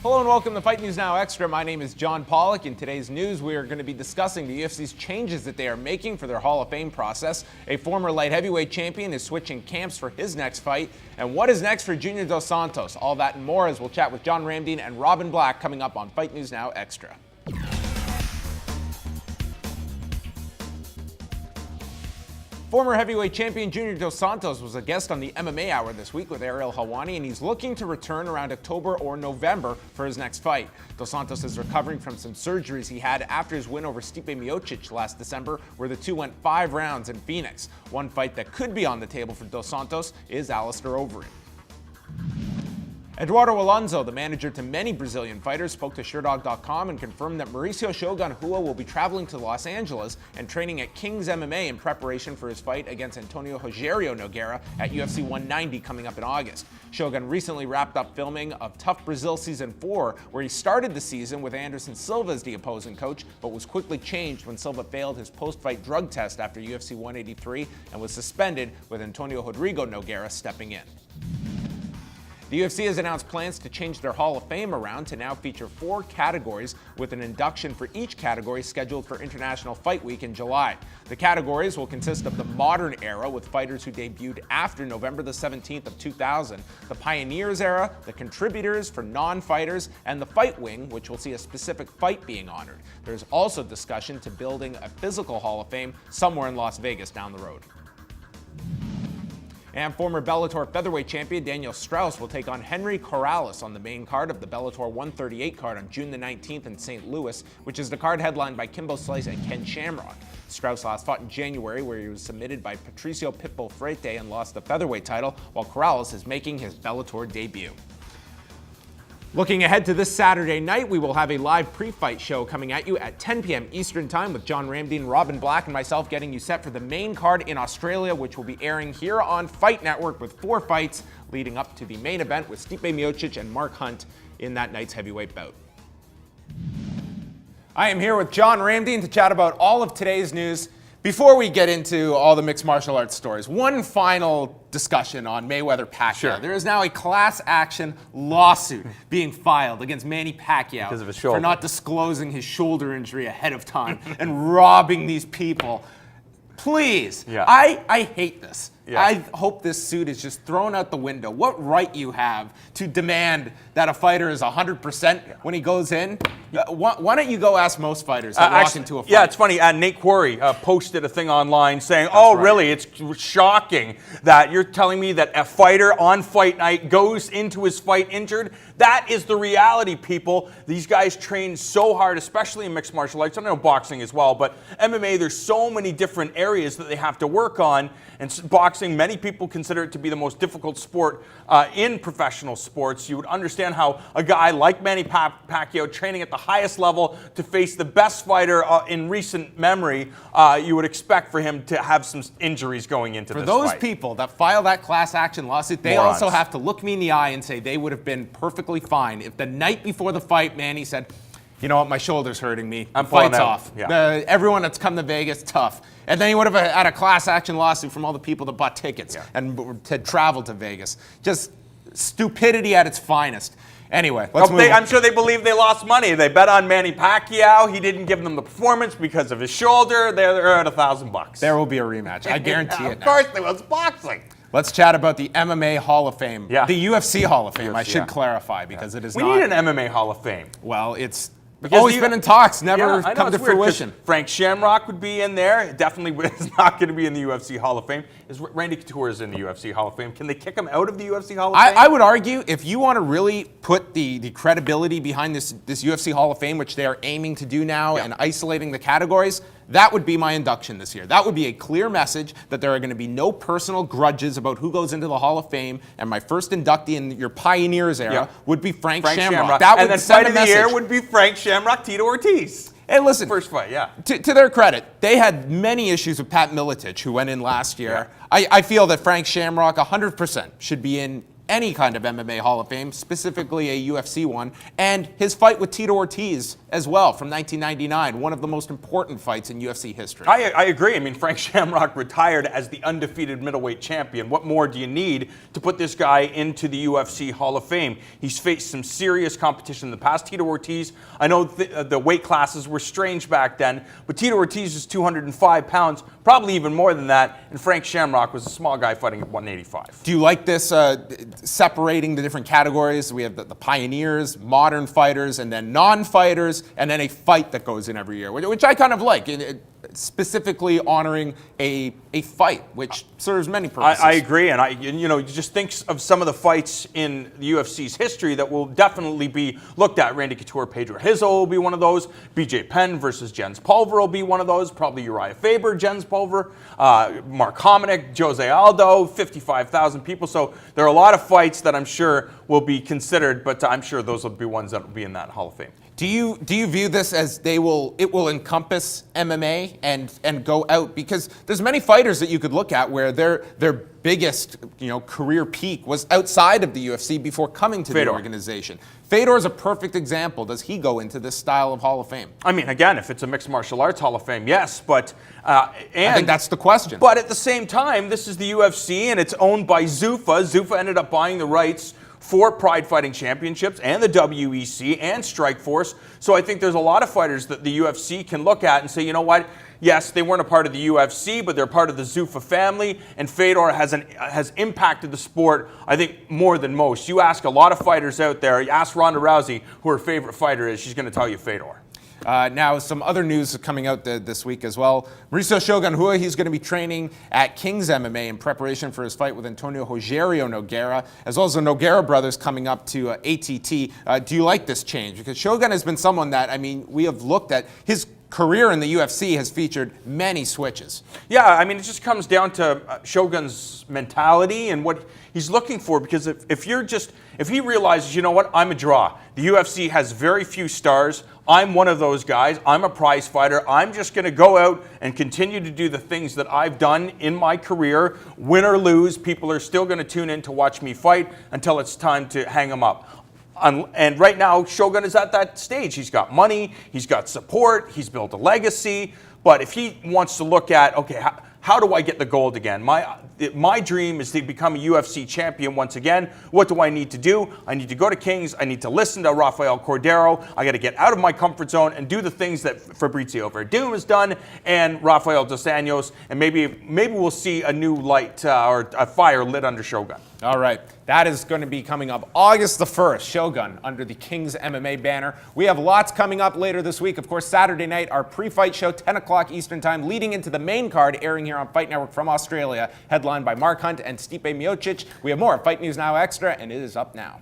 Hello and welcome to Fight News Now Extra. My name is John Pollock. In today's news, we are going to be discussing the UFC's changes that they are making for their Hall of Fame process. A former light heavyweight champion is switching camps for his next fight. And what is next for Junior dos Santos? All that and more as we'll chat with John Ramdine and Robin Black coming up on Fight News Now Extra. Former heavyweight champion Junior dos Santos was a guest on the MMA Hour this week with Ariel Helwani, and he's looking to return around October or November for his next fight. Dos Santos is recovering from some surgeries he had after his win over Stipe Miocic last December, where the two went 5 rounds in Phoenix. One fight that could be on the table for Dos Santos is Alistair Overeem. Eduardo Alonso, the manager to many Brazilian fighters, spoke to SureDog.com and confirmed that Mauricio Shogun Rua will be traveling to Los Angeles and training at Kings MMA in preparation for his fight against Antonio Rogério Nogueira at UFC 190 coming up in August. Shogun recently wrapped up filming of Tough Brazil Season 4, where he started the season with Anderson Silva as the opposing coach, but was quickly changed when Silva failed his post-fight drug test after UFC 183 and was suspended, with Antonio Rodrigo Nogueira stepping in. The UFC has announced plans to change their Hall of Fame around to now feature 4 categories, with an induction for each category scheduled for International Fight Week in July. The categories will consist of the modern era, with fighters who debuted after November the 17th of 2000, the Pioneers era, the contributors for non-fighters, and the Fight Wing, which will see a specific fight being honored. There's also discussion to building a physical Hall of Fame somewhere in Las Vegas down the road. And former Bellator featherweight champion Daniel Straus will take on Henry Corrales on the main card of the Bellator 138 card on June the 19th in St. Louis, which is the card headlined by Kimbo Slice and Ken Shamrock. Straus last fought in January, where he was submitted by Patricio Pitbull Freite and lost the featherweight title, while Corrales is making his Bellator debut. Looking ahead to this Saturday night, we will have a live pre-fight show coming at you at 10 p.m. Eastern Time with John Ramdine, Robin Black, and myself getting you set for the main card in Australia, which will be airing here on Fight Network with 4 fights leading up to the main event with Stipe Miocic and Mark Hunt in that night's heavyweight bout. I am here with John Ramdine to chat about all of today's news. Before we get into all the mixed martial arts stories, one final discussion on Mayweather-Pacquiao. Sure. There is now a class action lawsuit being filed against Manny Pacquiao Because of his shoulder. for not disclosing his shoulder injury ahead of time and robbing these people. Please, Yeah. I hate this. Yeah. I hope this suit is just thrown out the window. What right you have to demand that a fighter is 100% when he goes in? Why don't you go ask most fighters that walk into a fight? Yeah, it's funny. Nate Quarry posted a thing online saying, really? It's shocking that you're telling me that a fighter on fight night goes into his fight injured. That is the reality, people. These guys train so hard, especially in mixed martial arts. I know boxing as well, but MMA, there's so many different areas that they have to work on. And boxing, many people consider it to be the most difficult sport in professional sports. You would understand how a guy like Manny Pacquiao, training at the highest level to face the best fighter in recent memory, you would expect for him to have some injuries going into this fight. For those people that file that class action lawsuit, they also have to look me in the eye and say they would have been perfectly fine if the night before the fight, Manny said, you know what, my shoulder's hurting me. I'm fight's out. off. Yeah. Everyone that's come to Vegas, tough. And then he would have had a class action lawsuit from all the people that bought tickets and had traveled to Vegas. Just stupidity at its finest. Anyway, let's move on. I'm sure they believe they lost money. They bet on Manny Pacquiao. He didn't give them the performance because of his shoulder. They're at $1,000. There will be a rematch. I guarantee it. Of course they will. It's boxing. Let's chat about the MMA Hall of Fame. Yeah. The UFC Hall of Fame, UFC, I should clarify, because it is We not. need an MMA Hall of Fame. Well, it's Because always been in talks, never I know, come to it's weird 'cause fruition. Frank Shamrock would be in there. Definitely is not going to be in the UFC Hall of Fame. Is Randy Couture is in the UFC Hall of Fame? Can they kick him out of the UFC Hall of Fame? I would argue, if you want to really put the credibility behind this UFC Hall of Fame, which they are aiming to do now, and isolating the categories, that would be my induction this year. That would be a clear message that there are going to be no personal grudges about who goes into the Hall of Fame. And my first inductee in your Pioneers era would be Frank Shamrock. That would and then send fight a of the message. year would be Frank Shamrock, Tito Ortiz. Hey, listen. First fight, yeah. To their credit, they had many issues with Pat Miletich, who went in last year. I feel that Frank Shamrock 100% should be in any kind of MMA Hall of Fame, specifically a UFC one, and his fight with Tito Ortiz as well from 1999, one of the most important fights in UFC history. I agree. I mean, Frank Shamrock retired as the undefeated middleweight champion. What more do you need to put this guy into the UFC Hall of Fame? He's faced some serious competition in the past. Tito Ortiz, I know the weight classes were strange back then, but Tito Ortiz is 205 pounds, probably even more than that, and Frank Shamrock was a small guy fighting at 185. Do you like this separating the different categories? We have the pioneers, modern fighters, and then non-fighters, and then a fight that goes in every year, which I kind of like, specifically honoring a fight, which serves many purposes. I agree, and you just think of some of the fights in the UFC's history that will definitely be looked at. Randy Couture, Pedro Rizzo will be one of those. BJ Penn versus Jens Pulver will be one of those. Probably Uriah Faber, Jens Pulver, Mark Hominick, Jose Aldo, 55,000 people. So there are a lot of fights that I'm sure will be considered, but I'm sure those will be ones that will be in that Hall of Fame. Do you view this as it will encompass MMA and go out? Because there's many fighters that you could look at where their biggest career peak was outside of the UFC before coming to the organization. Fedor is a perfect example. Does he go into this style of Hall of Fame? I mean, again, if it's a mixed martial arts Hall of Fame, yes, but I think that's the question. But at the same time, this is the UFC and it's owned by Zuffa. Zuffa ended up buying the rights for Pride Fighting Championships and the WEC and Strikeforce. So I think there's a lot of fighters that the UFC can look at and say, you know what? Yes, they weren't a part of the UFC, but they're part of the Zuffa family, and Fedor has impacted the sport, I think, more than most. You ask a lot of fighters out there, you ask Ronda Rousey who her favorite fighter is, she's going to tell you Fedor. Now, some other news coming out this week as well. Mauricio Shogun Rua, he's going to be training at Kings MMA in preparation for his fight with Antonio Rogerio Nogueira, as well as the Nogueira brothers coming up to ATT. Do you like this change? Because Shogun has been someone that, I mean, we have looked at. His career in the UFC has featured many switches. Yeah, I mean, it just comes down to Shogun's mentality and what he's looking for, because if he realizes, you know what, I'm a draw. The UFC has very few stars. I'm one of those guys. I'm a prize fighter. I'm just going to go out and continue to do the things that I've done in my career. Win or lose, people are still going to tune in to watch me fight until it's time to hang them up. And right now, Shogun is at that stage. He's got money, he's got support, he's built a legacy. But if he wants to look at, okay, how do I get the gold again? My dream is to become a UFC champion once again. What do I need to do? I need to go to Kings. I need to listen to Rafael Cordero. I got to get out of my comfort zone and do the things that Fabrizio Verdum has done and Rafael dos Anjos. And maybe we'll see a new light or a fire lit under Shogun. All right. That is going to be coming up August the 1st, Shogun, under the Kings MMA banner. We have lots coming up later this week. Of course, Saturday night, our pre-fight show, 10 o'clock Eastern Time, leading into the main card, airing here on Fight Network from Australia, headlined by Mark Hunt and Stipe Miocic. We have more Fight News Now Extra, and it is up now.